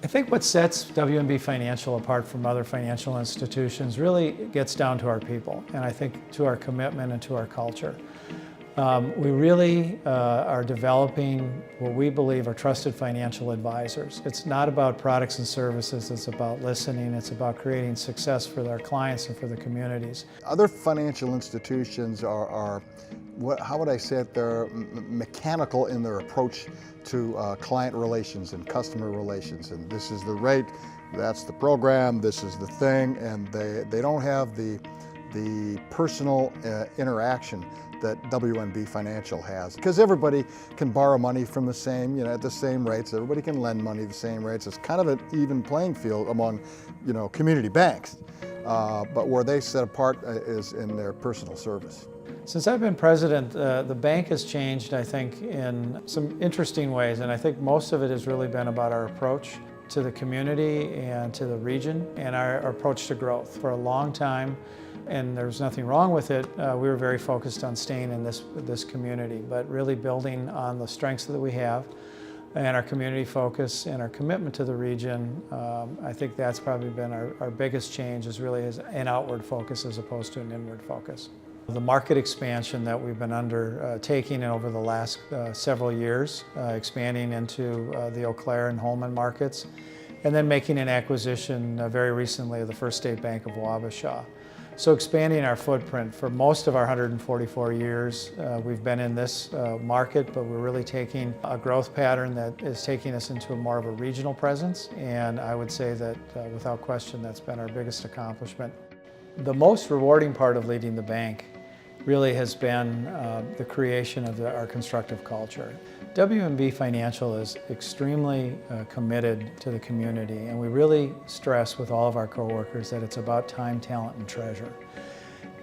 I think what sets WNB Financial apart from other financial institutions really gets down to our people, and I think to our commitment and to our culture. We really are developing what we believe are trusted financial advisors. It's not about products and services, it's about listening, it's about creating success for our clients and for the communities. Other financial institutions are how would I say it, they're mechanical in their approach to client relations and customer relations. And this is the rate, that's the program, this is the thing, and they don't have the personal interaction that WNB Financial has. Because everybody can borrow money from the same, at the same rates, everybody can lend money at the same rates. It's kind of an even playing field among, community banks. But where they set apart is in their personal service. Since I've been president, the bank has changed, I think, in some interesting ways, and I think most of it has really been about our approach to the community and to the region and our approach to growth. For a long time, and there's nothing wrong with it, we were very focused on staying in this community, but really building on the strengths that we have and our community focus and our commitment to the region. I think that's probably been our biggest change, is really an outward focus as opposed to an inward focus. The market expansion that we've been undertaking over the last several years, expanding into the Eau Claire and Holman markets, and then making an acquisition very recently of the First State Bank of Wabasha. So expanding our footprint. For most of our 144 years, we've been in this market, but we're really taking a growth pattern that is taking us into more of a regional presence, and I would say that without question that's been our biggest accomplishment. The most rewarding part of leading the bank really has been the creation of our constructive culture. WNB Financial is extremely committed to the community, and we really stress with all of our coworkers that it's about time, talent, and treasure.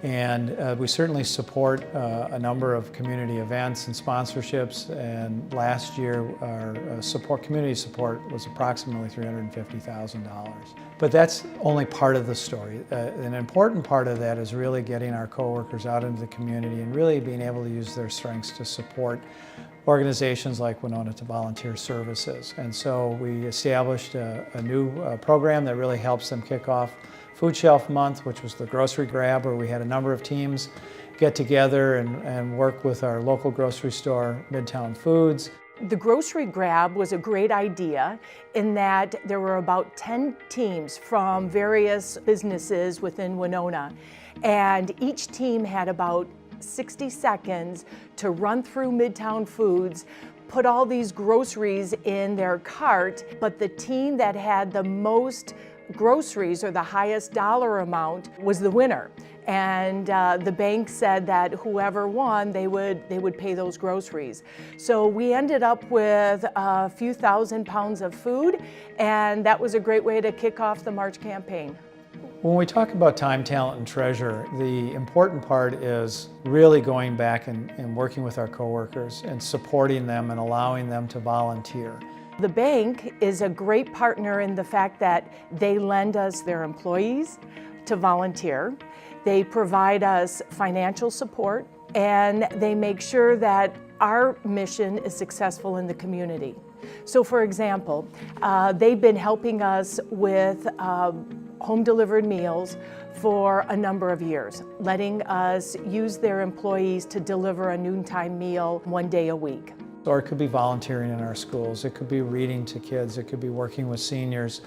And we certainly support a number of community events and sponsorships, and last year our community support was approximately $350,000. But that's only part of the story. An important part of that is really getting our coworkers out into the community and really being able to use their strengths to support organizations like Winona to Volunteer Services. And so we established a new program that really helps them kick off Food Shelf Month, which was the grocery grab, where we had a number of teams get together and work with our local grocery store, Midtown Foods. The grocery grab was a great idea in that there were about 10 teams from various businesses within Winona, and each team had about 60 seconds to run through Midtown Foods, put all these groceries in their cart, but the team that had the most groceries or the highest dollar amount was the winner. And the bank said that whoever won, they would pay those groceries. So we ended up with a few thousand pounds of food, and that was a great way to kick off the March campaign. When we talk about time, talent, and treasure, the important part is really going back and working with our coworkers and supporting them and allowing them to volunteer. The bank is a great partner in the fact that they lend us their employees to volunteer. They provide us financial support, and they make sure that our mission is successful in the community. So for example, they've been helping us with home-delivered meals for a number of years, letting us use their employees to deliver a noontime meal one day a week. Or it could be volunteering in our schools, it could be reading to kids, it could be working with seniors.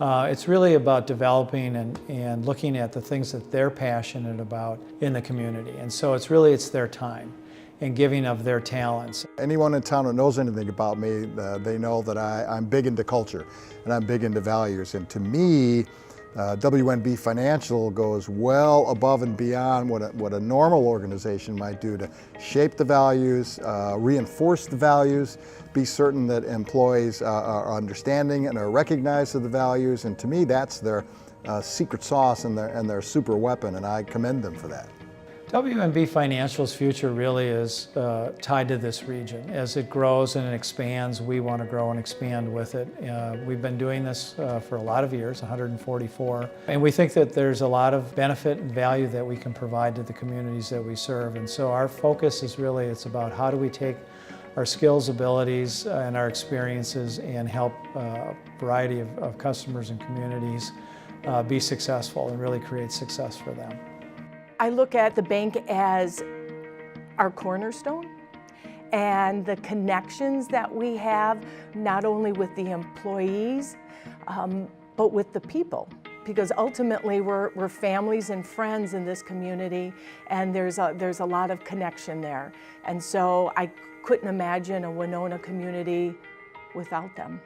It's really about developing and looking at the things that they're passionate about in the community. And so it's their time and giving of their talents. Anyone in town that knows anything about me, they know that I'm big into culture and I'm big into values. And to me, WNB Financial goes well above and beyond what a normal organization might do to shape the values, reinforce the values, be certain that employees are understanding and are recognized of the values. And to me, that's their secret sauce and their super weapon, and I commend them for that. WNB Financial's future really is tied to this region. As it grows and it expands, we want to grow and expand with it. We've been doing this for a lot of years, 144, and we think that there's a lot of benefit and value that we can provide to the communities that we serve. And so our focus is really, it's about how do we take our skills, abilities, and our experiences and help a variety of customers and communities be successful and really create success for them. I look at the bank as our cornerstone and the connections that we have, not only with the employees, but with the people. Because ultimately we're families and friends in this community, and there's a lot of connection there. And so I couldn't imagine a Winona community without them.